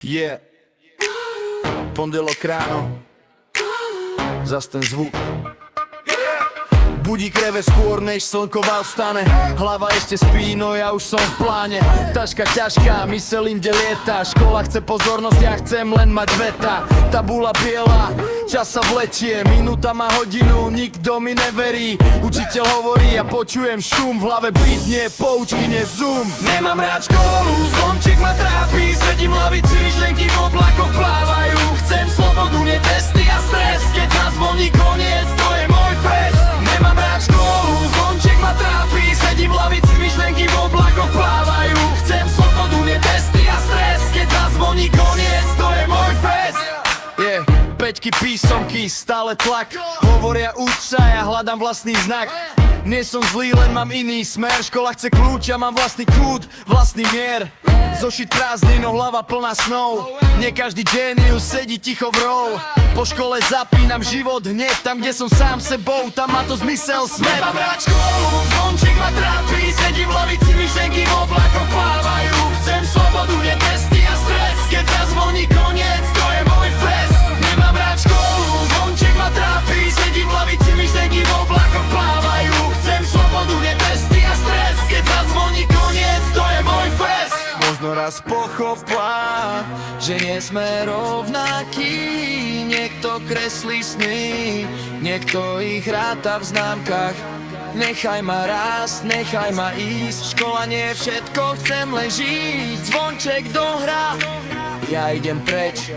Yeah. Pondelok ráno, zas ten zvuk. Budík reve skôr, než slnko vstane. Hlava ešte spí, no ja už som v pláne. Taška ťažká, myseľ inde lieta. Škola chce pozornosť, ja chcem len mať veta. Tabula biela, čas sa vlečie. Minúta má hodinu, nikto mi neverí. Učiteľ hovorí, ja počujem šum. V hlave beat, nie poučky, nie zoom. Nemám rád školu, zlomček ma trápi. Sedím v lavici, myšlenky v oblakoch plávajú. Chcem slobodu, nie testy a stres. Keď zazvoní koniec, to je môj fest. Nemám rád školu, zvonček ma trápi. Sedím v lavici, myšlenky v oblakoch plávajú. Chcem slobodu, nie testy a stres. Keď zazvoní koniec, to je môj fest. Yeah, peťky, písomky, stále tlak. Hovoria uč sa, ja hľadám vlastný znak. Nie som zlý, len mám iný smer. Škola chce kľúč, ja mám vlastný kút, vlastný mier. Zošit prázdny, no hlava plná snov. Nie každý genius sedí ticho v rov. Po škole zapínam život hneď. Tam, kde som sám sebou, tam má to zmysel smet. Nemám rád školu, zvonček ma trápi. Sedím v lavici, myšlenky v oblakoch plávajú. Chcem slobodu, nie testy a stres. Keď zazvoní koniec, to je môj fest. Nemám rád školu, zvonček ma trápi. Sedím v lavici, myšlenky v oblakoch plávajú. Chcem slobodu, nie testy a stres. Keď zazvoní koniec, to je môj fest. Možno raz pochopá, že nie sme rovnakí. Niekto kreslí sny, niekto ich ráta v známkach. Nechaj ma rásť, nechaj ma ísť. Škola nie je všetko, chcem len žiť. Zvonček dohrá, ja idem preč.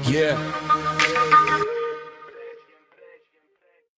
Yeah.